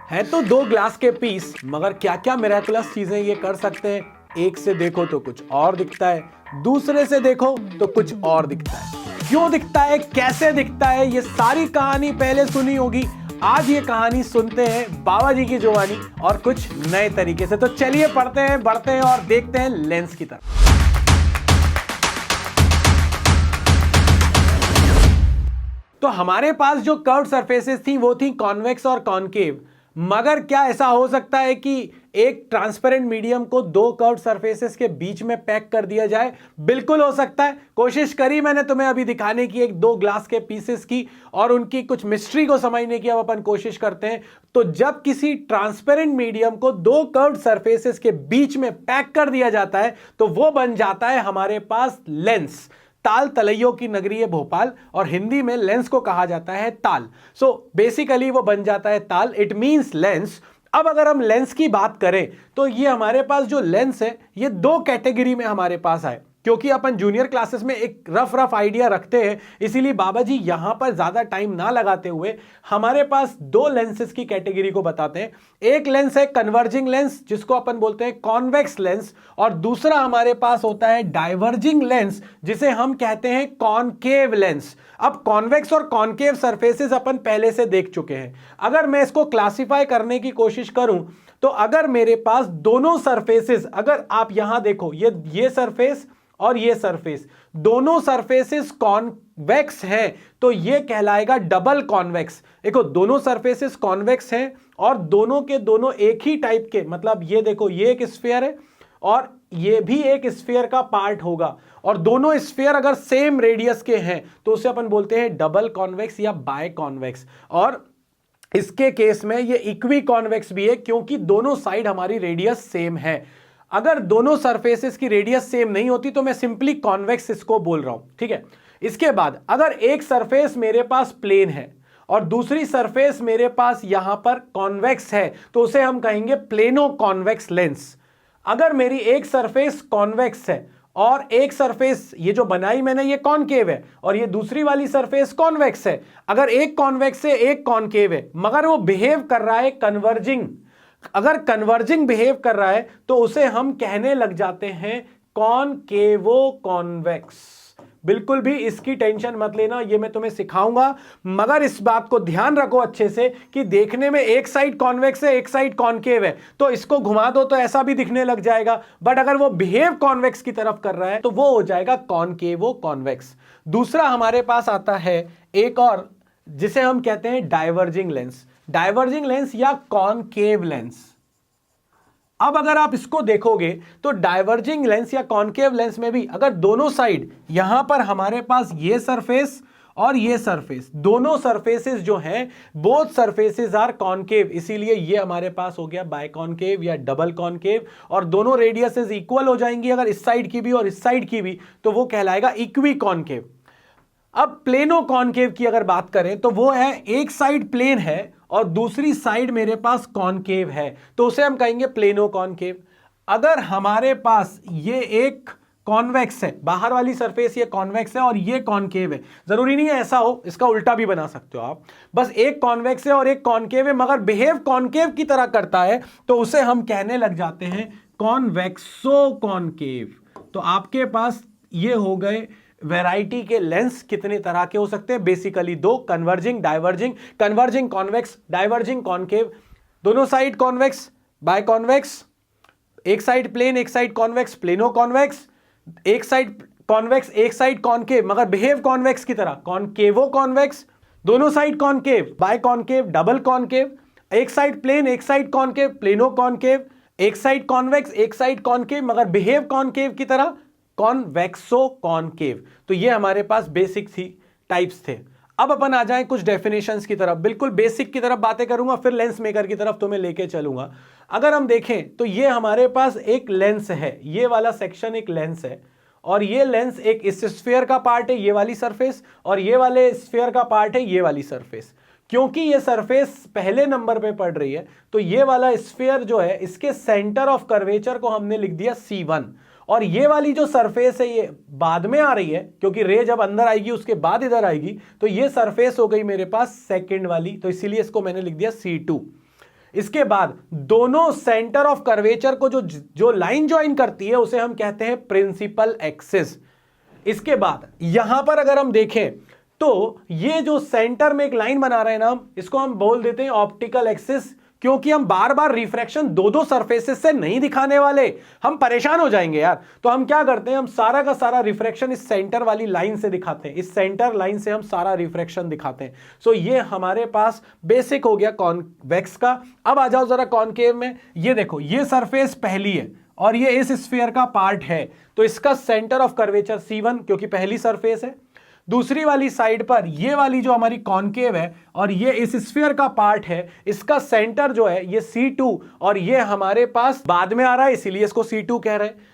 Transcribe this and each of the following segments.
है तो दो ग्लास के पीस, मगर क्या क्या मिरेकुलस चीजें ये कर सकते हैं। एक से देखो तो कुछ और दिखता है, दूसरे से देखो तो कुछ और दिखता है। क्यों दिखता है, कैसे दिखता है, ये सारी कहानी पहले सुनी होगी। आज ये कहानी सुनते हैं बाबा जी की जुबानी और कुछ नए तरीके से। तो चलिए पढ़ते हैं, बढ़ते हैं और देखते हैं लेंस की तरफ। तो हमारे पास जो कर्व सरफेसेस थी वो थी कॉन्वेक्स और कॉनकेव। मगर क्या ऐसा हो सकता है कि एक ट्रांसपेरेंट मीडियम को दो कर्व सरफेसेस के बीच में पैक कर दिया जाए? बिल्कुल हो सकता है। कोशिश करी मैंने तुम्हें अभी दिखाने की, एक दो ग्लास के पीसेस की और उनकी कुछ मिस्ट्री को समझने की। अब अपन कोशिश करते हैं। तो जब किसी ट्रांसपेरेंट मीडियम को दो कर्व सरफेसेस के बीच में पैक कर दिया जाता है तो वो बन जाता है हमारे पास लेंस। ताल तलैयों की नगरी है भोपाल और हिंदी में लेंस को कहा जाता है ताल। सो बेसिकली वो बन जाता है ताल, इट मींस लेंस। अब अगर हम लेंस की बात करें तो ये हमारे पास जो लेंस है ये दो कैटेगरी में हमारे पास है। क्योंकि अपन जूनियर क्लासेस में एक रफ आइडिया रखते हैं, इसीलिए बाबा जी यहां पर ज्यादा टाइम ना लगाते हुए हमारे पास दो लेंसेस की कैटेगरी को बताते हैं। एक लेंस है कन्वर्जिंग लेंस, जिसको अपन बोलते हैं कॉन्वेक्स लेंस, और दूसरा हमारे पास होता है डाइवर्जिंग लेंस, जिसे हम कहते हैं कॉनकेव लेंस। अब कॉन्वेक्स और कॉनकेव सरफेसेस अपन पहले से देख चुके हैं। अगर मैं इसको क्लासिफाई करने की कोशिश करूं तो अगर मेरे पास दोनों सरफेसेस, अगर आप यहां देखो, ये सरफेस और ये सरफेस, दोनों सरफेसेस कॉन्वेक्स हैं तो ये कहलाएगा डबल कॉन्वेक्स। देखो दोनों सरफेसेस कॉन्वेक्स हैं और दोनों के दोनों एक ही टाइप के, मतलब ये देखो ये एक स्फीयर है और ये भी एक स्फीयर का पार्ट होगा, और दोनों स्फीयर अगर सेम रेडियस के हैं तो उसे अपन बोलते हैं डबल कॉन्वेक्स या बाय कॉन्वेक्स। और इसके केस में ये इक्वी कॉन्वेक्स भी है क्योंकि दोनों साइड हमारी रेडियस सेम है। अगर दोनों सरफेसेस की रेडियस सेम नहीं होती तो मैं सिंपली कॉन्वेक्स इसको बोल रहा हूं, ठीक है। इसके बाद अगर एक सरफेस मेरे पास प्लेन है और दूसरी सरफेस मेरे पास यहां पर कॉन्वेक्स है तो उसे हम कहेंगे प्लेनो कॉन्वेक्स लेंस। अगर मेरी एक सरफेस कॉन्वेक्स है और एक सरफेस ये जो बनाई मैंने ये कॉनकेव है और ये दूसरी वाली सरफेस कॉन्वेक्स है, अगर एक कॉन्वेक्स है एक कॉनकेव है मगर वो बिहेव कर रहा है कन्वर्जिंग, अगर कन्वर्जिंग बिहेव कर रहा है तो उसे हम कहने लग जाते हैं कॉनकेवो कॉन्वेक्स। बिल्कुल भी इसकी टेंशन मत लेना, ये मैं तुम्हें सिखाऊंगा, मगर इस बात को ध्यान रखो अच्छे से कि देखने में एक साइड कॉन्वेक्स है एक साइड कॉनकेव है तो इसको घुमा दो तो ऐसा भी दिखने लग जाएगा, बट अगर वो बिहेव कॉन्वेक्स की तरफ कर रहा है तो वो हो जाएगा कॉनकेवो कॉन्वेक्स। दूसरा हमारे पास आता है एक और, जिसे हम कहते हैं डाइवर्जिंग लेंस। डाइवर्जिंग लेंस या कॉनकेव लेंस। अब अगर आप इसको देखोगे तो डाइवर्जिंग लेंस या कॉनकेव लेंस में भी अगर दोनों साइड, यहां पर हमारे पास ये सरफेस और ये सरफेस, दोनों सरफेसेस जो हैं बोथ सरफेसेस आर कॉनकेव, इसीलिए ये हमारे पास हो गया बाय कॉनकेव या डबल कॉनकेव, और दोनों रेडियसेस इक्वल हो जाएंगी अगर इस साइड की भी और इस साइड की भी, तो वो कहलाएगा इक्वी कॉनकेव। अब प्लेनो कॉनकेव की अगर बात करें तो वो है एक साइड प्लेन है और दूसरी साइड मेरे पास कॉनकेव है तो उसे हम कहेंगे प्लेनो कॉनकेव। अगर हमारे पास ये एक कॉन्वेक्स है, बाहर वाली सरफेस ये कॉन्वेक्स है और ये कॉनकेव है, जरूरी नहीं है ऐसा हो, इसका उल्टा भी बना सकते हो आप, बस एक कॉन्वेक्स है और एक कॉनकेव है मगर बिहेव कॉनकेव की तरह करता है तो उसे हम कहने लग जाते हैं कॉन्वेक्सो कॉनकेव। तो आपके पास ये हो गए वैरायटी के लेंस। कितने तरह के हो सकते हैं? बेसिकली दो, converging diverging, converging convex, diverging concave. दोनों साइड कॉन्वेक्स बाय कॉन्वेक्स, एक साइड प्लेन एक साइड कॉन्वेक्स प्लेनो कॉन्वेक्स, एक साइड कॉन्वेक्स एक साइड कॉनकेव मगर बिहेव कॉन्वेक्स की तरह कॉनकेवो कॉन्वेक्स। दोनों side concave by concave double concave, एक साइड प्लेन एक साइड कॉनकेव प्लेनो कॉनकेव, एक साइड कॉन्वेक्स एक साइड कॉनकेव मगर बिहेव कॉनकेव की तरह कॉन्वेक्सो कॉनकेव। तो ये हमारे पास बेसिक थी टाइप्स थे। अब अपन आ जाएं कुछ डेफिनेशंस की तरफ, बिल्कुल बेसिक की तरफ बातें करूंगा फिर लेंस मेकर की तरफ तुम्हें लेके चलूंगा। अगर हम देखें तो ये हमारे पास एक लेंस है, ये वाला सेक्शन एक लेंस है और ये लेंस एक इस स्फीयर का पार्ट है ये वाली सरफेस और ये वाले स्फीयर का पार्ट है ये वाली सरफेस। क्योंकि ये सरफेस पहले नंबर पे पड़ रही है तो ये वाला स्फीयर जो है इसके सेंटर ऑफ कर्वेचर को हमने लिख दिया C1 और ये वाली जो सरफेस है ये बाद में आ रही है क्योंकि रे जब अंदर आएगी उसके बाद इधर आएगी, तो ये सरफेस हो गई मेरे पास सेकंड वाली, तो इसीलिए इसको मैंने लिख दिया C2। इसके बाद दोनों सेंटर ऑफ कर्वेचर को जो लाइन ज्वाइन करती है उसे हम कहते हैं प्रिंसिपल एक्सिस। इसके बाद यहां पर अगर हम देखें तो ये जो सेंटर में एक लाइन बना रहे हैं ना, इसको हम बोल देते हैं ऑप्टिकल एक्सिस, क्योंकि हम बार बार रिफ्रैक्शन दो सरफेसेस से नहीं दिखाने वाले, हम परेशान हो जाएंगे यार। तो हम क्या करते हैं, हम सारा का सारा रिफ्रैक्शन इस सेंटर वाली लाइन से दिखाते हैं, इस सेंटर लाइन से हम सारा रिफ्रैक्शन दिखाते हैं। सो ये हमारे पास बेसिक हो गया कॉन्वेक्स का। अब आ जाओ जरा कॉनकेव में। ये देखो, ये सरफेस पहली है और ये इस स्फीयर का पार्ट है, तो इसका सेंटर ऑफ कर्वेचर C1 क्योंकि पहली सरफेस है। दूसरी वाली साइड पर ये वाली जो हमारी कॉनकेव है और ये इस स्फीयर का पार्ट है, इसका सेंटर जो है ये C2 और ये हमारे पास बाद में आ रहा है, इसीलिए इसको C2 कह रहे हैं।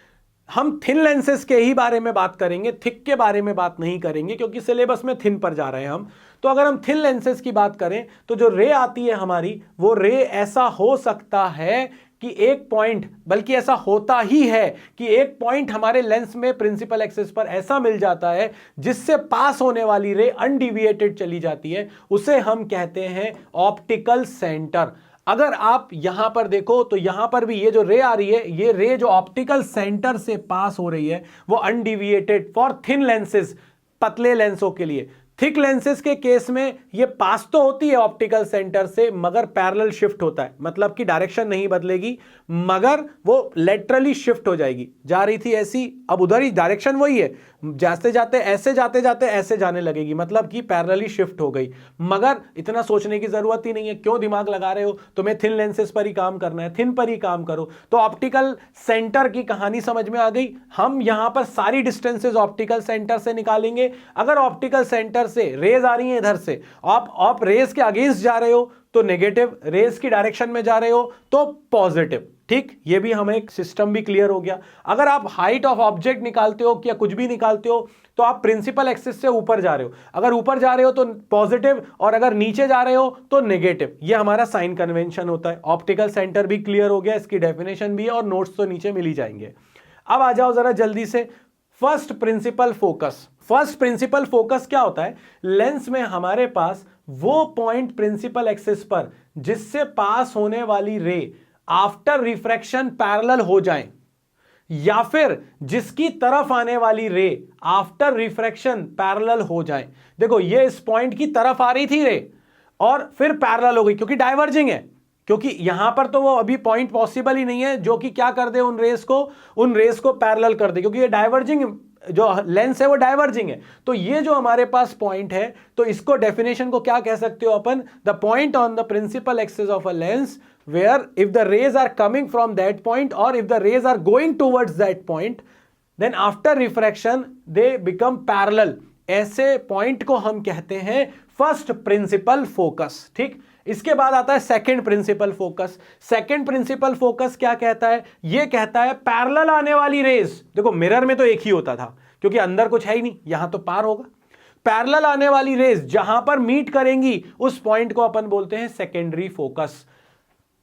हम थिन लेंसेज के ही बारे में बात करेंगे, थिक के बारे में बात नहीं करेंगे क्योंकि सिलेबस में थिन पर जा रहे हैं हम। तो अगर हम थिन लेंसेज की बात करें तो जो रे आती है हमारी, वो रे ऐसा हो सकता है कि एक पॉइंट, बल्कि ऐसा होता ही है कि एक पॉइंट हमारे लेंस में प्रिंसिपल एक्सिस पर ऐसा मिल जाता है जिससे पास होने वाली रे अनडिविएटेड चली जाती है, उसे हम कहते हैं ऑप्टिकल सेंटर। अगर आप यहां पर देखो तो यहां पर भी ये जो रे आ रही है, ये रे जो ऑप्टिकल सेंटर से पास हो रही है वो अनडिविएटेड फॉर थिन लेंसेज, पतले लेंसों के लिए। थिक लेंसेज के केस में ये पास तो होती है ऑप्टिकल सेंटर से, मगर पैरेलल शिफ्ट होता है, मतलब कि डायरेक्शन नहीं बदलेगी मगर वो लेटरली शिफ्ट हो जाएगी। जा रही थी ऐसी, अब उधर ही डायरेक्शन वही है, जाते जाते ऐसे जाने लगेगी, मतलब कि पैरेलली शिफ्ट हो गई। मगर इतना सोचने की जरूरत ही नहीं है, क्यों दिमाग लगा रहे हो, तुम्हें थिन लेंसेज पर ही काम करना है, थिन पर ही काम करो। तो ऑप्टिकल सेंटर की कहानी समझ में आ गई। हम यहां पर सारी डिस्टेंसेज ऑप्टिकल सेंटर से निकालेंगे। अगर ऑप्टिकल सेंटर से रेज आ रही हैं इधर से, आप रेज के अगेंस्ट जा रहे हो तो नेगेटिव, रेज की डायरेक्शन में जा रहे हो तो पॉजिटिव। ठीक, ये भी हमें एक सिस्टम भी क्लियर हो गया। अगर आप हाइट ऑफ ऑब्जेक्ट निकालते हो या कुछ भी निकालते हो तो आप प्रिंसिपल एक्सिस से ऊपर जा रहे हो, अगर ऊपर जा रहे हो तो पॉजिटिव और अगर नीचे जा रहे हो तो नेगेटिव। ये हमारा साइन कन्वेंशन होता है। ऑप्टिकल सेंटर भी क्लियर हो गया, इसकी डेफिनेशन भी है और नोट्स तो नीचे मिल ही जाएंगे। अब आ जाओ जरा जल्दी से first principle focus. First principle focus क्या होता है, लेंस में हमारे पास वो पॉइंट प्रिंसिपल एक्सिस पर जिससे पास होने वाली रे आफ्टर रिफ्रैक्शन पैरेलल हो जाए, या फिर जिसकी तरफ आने वाली रे आफ्टर रिफ्रैक्शन पैरेलल हो जाए। देखो, ये इस पॉइंट की तरफ आ रही थी रे और फिर पैरेलल हो गई क्योंकि डाइवर्जिंग है, क्योंकि यहां पर तो वो अभी पॉइंट पॉसिबल ही नहीं है जो कि क्या कर दे, उन रेस को पैरेलल कर दे, क्योंकि ये डाइवर्जिंग जो लेंस है वो डाइवर्जिंग है। तो ये जो हमारे पास पॉइंट है, तो इसको डेफिनेशन को क्या कह सकते हो अपन, the point on the principal axis of a lens where if the rays are coming from that point or if the rays are going towards that point, then after refraction they become parallel। ऐसे point को हम कहते हैं first principle focus. ठीक, इसके बाद आता है second principal focus. Second principal focus क्या कहता है, ये कहता है पैरेलल आने वाली रेज, देखो मिरर में तो एक ही होता था क्योंकि अंदर कुछ है ही नहीं, यहां तो पार होगा। पैरेलल आने वाली रेज जहां पर मीट करेंगी उस पॉइंट को अपन बोलते हैं सेकेंडरी फोकस।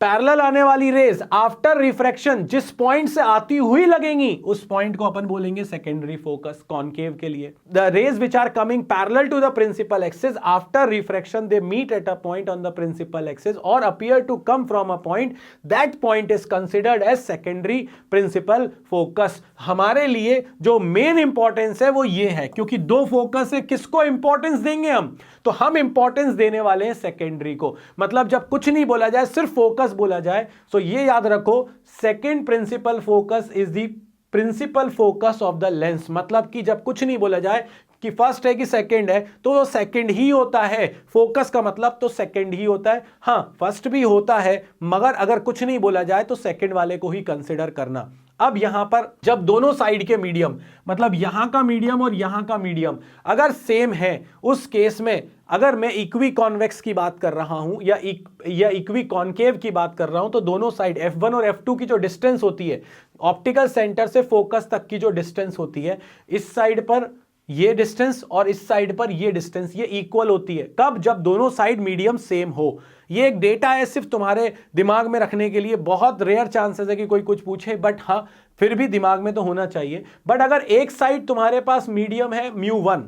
पैरेलल आने वाली रेज आफ्टर रिफ्रैक्शन जिस पॉइंट से आती हुई लगेंगी उस पॉइंट को अपन बोलेंगे सेकेंडरी फोकस कॉनकेव के लिए। The rays which are coming parallel to the principal axis after refraction they meet at a point on the principal axis or appear to come from a point, that point is considered as secondary principal focus. हमारे लिए जो main importance है वो ये है, क्योंकि दो focus है, किसको इंपॉर्टेंस देंगे हम, तो हम इंपॉर्टेंस देने वाले हैं सेकेंडरी को। मतलब जब कुछ नहीं बोला जाए, सिर्फ फोकस बोला जाए, तो ये याद रखो, second principal focus is the principal focus of the lens. मतलब कि जब कुछ नहीं बोला जाए कि फर्स्ट है कि सेकंड है, तो वो सेकंड ही होता है। फोकस का मतलब तो सेकंड ही होता है। हां, फर्स्ट भी होता है, मगर अगर कुछ नहीं बोला जाए तो सेकंड वाले को ही कंसिडर करना। अब यहां पर जब दोनों साइड के मीडियम, मतलब यहां का मीडियम और यहां का मीडियम अगर सेम है, उस केस में अगर मैं इक्वी कॉन्वेक्स की बात कर रहा हूं या इक्वी कॉनकेव की बात कर रहा हूं, तो दोनों साइड F1 और F2 की जो डिस्टेंस होती है, ऑप्टिकल सेंटर से फोकस तक की जो डिस्टेंस होती है, इस साइड पर ये डिस्टेंस और इस साइड पर ये डिस्टेंस, ये इक्वल होती है। कब, जब दोनों साइड मीडियम सेम हो। ये एक डेटा है सिर्फ तुम्हारे दिमाग में रखने के लिए, बहुत रेयर चांसेस है कि कोई कुछ पूछे, बट हाँ फिर भी दिमाग में तो होना चाहिए। बट अगर एक साइड तुम्हारे पास मीडियम है μ1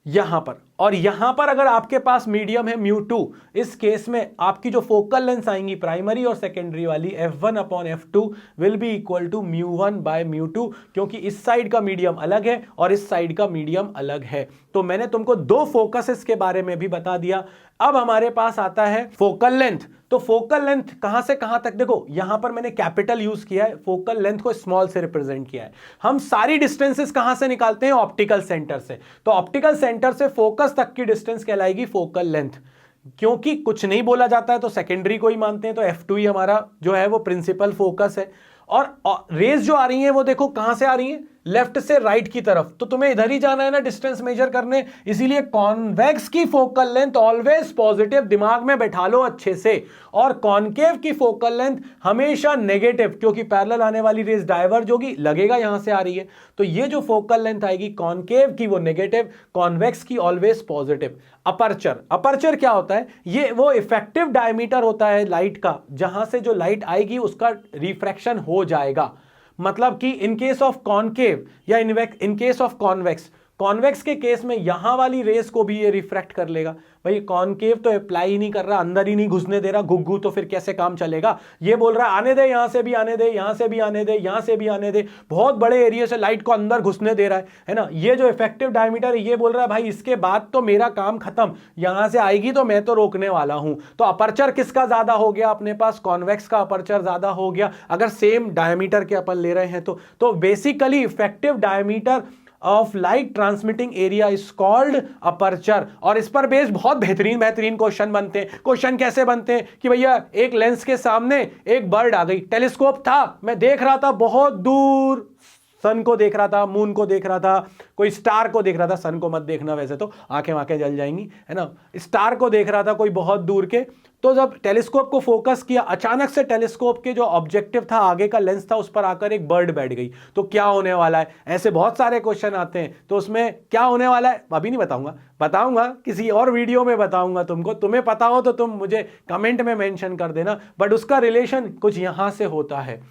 यहां पर और यहां पर अगर आपके पास मीडियम है μ2, इस केस में आपकी जो फोकल लेंथ आएंगी प्राइमरी और सेकेंडरी वाली f1/f2 will be equal to μ1/μ2, क्योंकि इस साइड का मीडियम अलग है और इस साइड का मीडियम अलग है। तो मैंने तुमको दो फोकसेस के बारे में भी बता दिया। अब हमारे पास आता है फोकल लेंथ। तो फोकल लेंथ कहां से कहां तक, देखो यहां पर मैंने कैपिटल यूज किया है, फोकल लेंथ को स्मॉल से रिप्रेजेंट किया है। हम सारी डिस्टेंसेस कहां से निकालते हैं, ऑप्टिकल सेंटर से। तो ऑप्टिकल सेंटर से फोकस तक की डिस्टेंस कहलाएगी फोकल लेंथ। क्योंकि कुछ नहीं बोला जाता है तो सेकेंडरी को ही मानते हैं, तो f2 ही हमारा जो है वो प्रिंसिपल फोकस है। और रेज जो आ रही है वो देखो कहां से आ रही है, लेफ्ट से राइट की तरफ। तो तुम्हें इधर ही जाना है ना डिस्टेंस मेजर करने, इसीलिए कॉन्वेक्स की फोकल लेंथ ऑलवेज पॉजिटिव, दिमाग में बैठा लो अच्छे से। और कॉनकेव की फोकल लेंथ हमेशा नेगेटिव, क्योंकि पैरेलल आने वाली रेज डाइवर्ज होगी, लगेगा यहां से आ रही है। तो ये जो फोकल लेंथ आएगी कॉनकेव की वो नेगेटिव, कॉन्वेक्स की ऑलवेज पॉजिटिव। अपर्चर, अपर्चर क्या होता है, ये वो इफेक्टिव डायमीटर होता है लाइट का, जहां से जो लाइट आएगी उसका रिफ्रैक्शन हो जाएगा। मतलब कि इन केस ऑफ कॉनकेव या in case of convex, convex के केस में यहां वाली रेस को भी ये रिफ्रैक्ट कर लेगा। भाई कॉनकेव तो अप्लाई ही नहीं कर रहा, अंदर ही नहीं घुसने दे रहा घुग्गू, तो फिर कैसे काम चलेगा। ये बोल रहा है आने दे, यहां से भी आने दे, यहां से भी आने दे, यहां से भी आने दे, बहुत बड़े एरिया से लाइट को अंदर घुसने दे रहा है ना। ये जो इफेक्टिव डायमीटर है ये बोल रहा है भाई इसके बाद तो मेरा काम खत्म, यहां से आएगी तो मैं तो रोकने वाला हूं। तो अपर्चर किसका ज्यादा हो गया अपने पास, कॉन्वेक्स का अपर्चर ज्यादा हो गया, अगर सेम डायमीटर के अपन ले रहे हैं तो basically effective diameter of light transmitting area is called aperture. और इस पर बेस्ड बहुत बेहतरीन क्वेश्चन बनते हैं। क्वेश्चन कैसे बनते हैं कि भैया एक लेंस के सामने एक बर्ड आ गई, टेलीस्कोप था, मैं देख रहा था बहुत दूर, सन को देख रहा था, मून को देख रहा था, कोई स्टार को देख रहा था, सन को मत देखना वैसे तो आंखें जल जाएंगी, है ना। स्टार को देख रहा था कोई बहुत दूर के। तो जब टेलीस्कोप को फोकस किया, अचानक से टेलीस्कोप के जो ऑब्जेक्टिव था, आगे का लेंस था, उस पर आकर एक बर्ड बैठ गई, तो क्या होने वाला है। ऐसे बहुत सारे क्वेश्चन आते हैं, तो उसमें क्या होने वाला है अभी नहीं बताऊंगा किसी और वीडियो में बताऊंगा तुमको। तुम्हें पता हो तो तुम मुझे कमेंट में मेंशन कर देना, बट उसका रिलेशन कुछ यहां से होता है।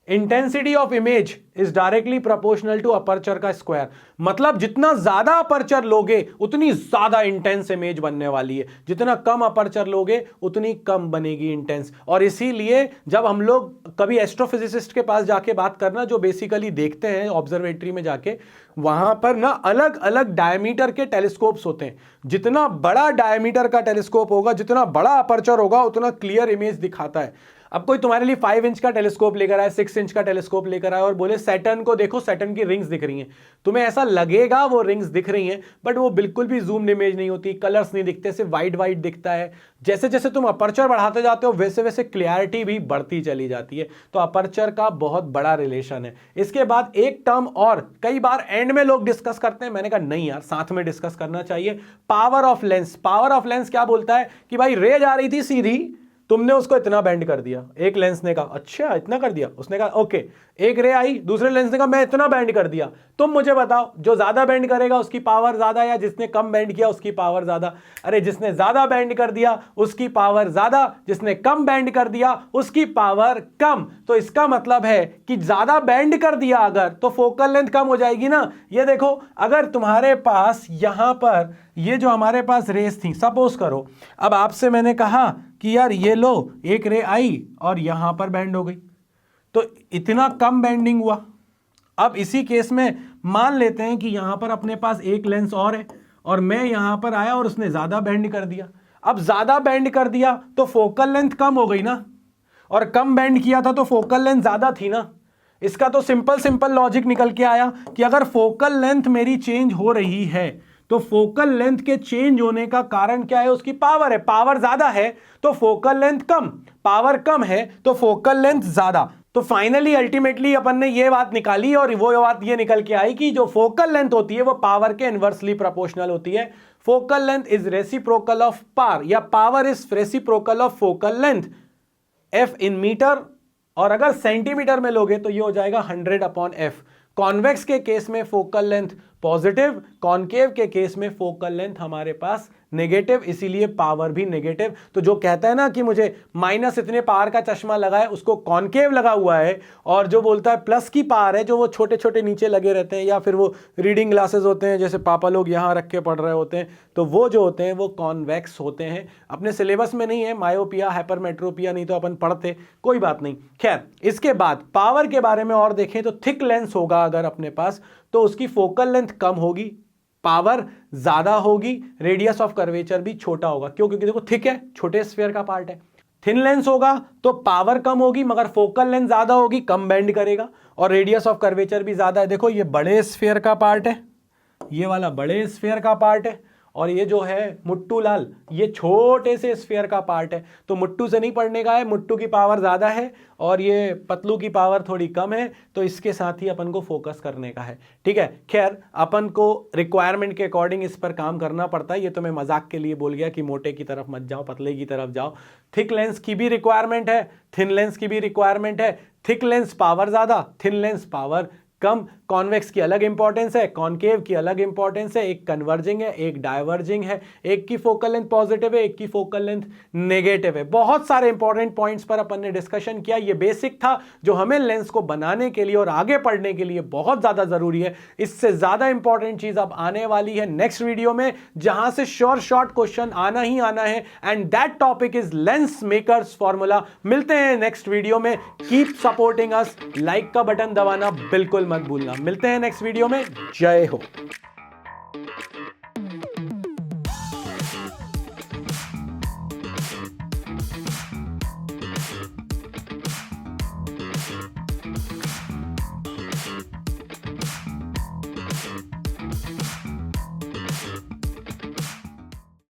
Intensity of image is directly proportional to aperture का स्क्वायर। मतलब जितना ज्यादा अपर्चर लोगे उतनी ज्यादा इंटेंस इमेज बनने वाली है, जितना कम अपर्चर लोगे उतनी कम बनेगी इंटेंस। और इसीलिए जब हम लोग कभी एस्ट्रोफिजिसिस्ट के पास जाके बात करना, जो बेसिकली देखते हैं ऑब्जर्वेटरी में जाके, वहां पर ना अलग अलग डायमीटर के टेलीस्कोप्स होते हैं। जितना बड़ा डायमीटर का टेलीस्कोप होगा, जितना बड़ा अपर्चर होगा, उतना क्लियर इमेज दिखाता है। अब कोई तुम्हारे लिए 5 इंच का टेलीस्कोप लेकर आए, 6 इंच का टेलीस्कोप लेकर आए और बोले सैटर्न को देखो, सैटर्न की रिंग्स दिख रही हैं, तुम्हें ऐसा लगेगा वो रिंग्स दिख रही हैं, बट वो बिल्कुल भी जूम्ड इमेज नहीं होती, कलर्स नहीं दिखते, सिर्फ वाइट दिखता है। जैसे जैसे तुम अपर्चर बढ़ाते जाते हो वैसे वैसे क्लियरिटी भी बढ़ती चली जाती है। तो अपर्चर का बहुत बड़ा रिलेशन है। इसके बाद एक टर्म और कई बार एंड में लोग डिस्कस करते हैं, मैंने कहा नहीं यार, साथ में डिस्कस करना चाहिए। Power of lens. Power of lens क्या बोलता है कि भाई रे जा रही थी सीधी, तुमने उसको इतना बेंड कर दिया, एक लेंस ने कहा अच्छा इतना कर दिया, उसने कहा ओके। एक रे आई, दूसरे लेंस ने कहा मैं इतना बेंड कर दिया, तुम मुझे बताओ जो ज्यादा बेंड करेगा उसकी पावर ज्यादा या जिसने कम बेंड किया उसकी पावर ज्यादा। अरे जिसने ज्यादा बेंड कर दिया उसकी पावर ज्यादा, जिसने कम बेंड कर दिया उसकी पावर कम। तो इसका मतलब है कि ज्यादा बेंड कर दिया अगर, तो फोकल लेंथ कम हो जाएगी ना। ये देखो अगर तुम्हारे पास यहां पर ये जो हमारे पास रेस थी, सपोज करो अब आपसे मैंने कहा कि यार ये लो एक रे आई और यहां पर बेंड हो गई, तो इतना कम बेंडिंग हुआ। अब इसी केस में मान लेते हैं कि यहां पर अपने पास एक लेंस और है और मैं यहां पर आया और उसने ज्यादा बेंड कर दिया। अब ज्यादा बेंड कर दिया तो फोकल लेंथ कम हो गई ना, और कम बेंड किया था तो फोकल लेंथ ज्यादा थी ना। इसका तो सिंपल लॉजिक निकल के आया कि अगर फोकल लेंथ मेरी चेंज हो रही है तो फोकल लेंथ के चेंज होने का कारण क्या है, उसकी पावर है। पावर ज्यादा है तो फोकल लेंथ कम, पावर कम है तो फोकल लेंथ ज्यादा। तो फाइनली अल्टीमेटली अपन ने ये बात निकाली और वो बात ये निकल के आई कि जो फोकल लेंथ होती है वो पावर के इनवर्सली प्रोपोर्शनल होती है। Focal length is reciprocal of power, या power is reciprocal of focal length. F in metre, और अगर सेंटीमीटर में लोगे तो ये हो जाएगा 100/f। कॉन्वेक्स के केस में फोकल लेंथ पॉजिटिव, कॉनकेव के केस में फोकल लेंथ हमारे पास नेगेटिव, इसीलिए पावर भी नेगेटिव। तो जो कहता है ना कि मुझे माइनस इतने पावर का चश्मा लगा है, उसको कॉनकेव लगा हुआ है, और जो बोलता है प्लस की पावर है, जो वो छोटे छोटे नीचे लगे रहते हैं, या फिर वो रीडिंग ग्लासेस होते हैं जैसे पापा लोग यहाँ रख के पढ़ रहे होते हैं, तो वो जो होते हैं वो कॉन्वेक्स होते हैं। अपने सिलेबस में नहीं है मायोपिया, हाइपरमेट्रोपिया, नहीं तो अपन पढ़ते, कोई बात नहीं। खैर, इसके बाद पावर के बारे में और देखें तो थिक लेंस होगा अगर अपने पास, तो उसकी फोकल लेंथ कम होगी, पावर ज्यादा होगी, रेडियस ऑफ कर्वेचर भी छोटा होगा। क्यों? क्योंकि देखो थिक है, छोटे स्फीयर का पार्ट है। थिन लेंस होगा तो पावर कम होगी मगर फोकल लेंथ ज्यादा होगी, कम बेंड करेगा, और रेडियस ऑफ कर्वेचर भी ज्यादा है। देखो ये बड़े स्फीयर का पार्ट है, ये वाला बड़े स्फीयर का पार्ट है, और ये जो है मुट्टू लाल, ये छोटे से स्फीयर का पार्ट है। तो मुट्टू से नहीं पढ़ने का है, मुट्टू की पावर ज्यादा है और ये पतलू की पावर थोड़ी कम है, तो इसके साथ ही अपन को फोकस करने का है। ठीक है, खैर अपन को रिक्वायरमेंट के अकॉर्डिंग इस पर काम करना पड़ता है। ये तो मैं मजाक के लिए बोल गया कि मोटे की तरफ मत जाओ, पतले की तरफ जाओ। थिक लेंस की भी रिक्वायरमेंट है, थिन लेंस की भी रिक्वायरमेंट है। थिक लेंस पावर ज्यादा, थिन लेंस पावर कम। कॉन्वेक्स की अलग इंपॉर्टेंस है, कॉनकेव की अलग इंपॉर्टेंस है, एक कन्वर्जिंग है, एक डाइवर्जिंग है, एक की फोकल लेंथ पॉजिटिव है, एक की फोकल लेंथ नेगेटिव है। बहुत सारे इंपॉर्टेंट पॉइंट्स पर अपन ने डिस्कशन किया। ये बेसिक था जो हमें लेंस को बनाने के लिए और आगे पढ़ने के लिए बहुत ज्यादा जरूरी है। इससे ज्यादा इंपॉर्टेंट चीज अब आने वाली है नेक्स्ट वीडियो में, जहां से श्योर शॉर्ट क्वेश्चन आना ही आना है, and that topic is lens makers formula. मिलते हैं नेक्स्ट वीडियो में। कीप सपोर्टिंग अस, लाइक का बटन दबाना बिल्कुल मत भूलना। मिलते हैं नेक्स्ट वीडियो में। जय हो।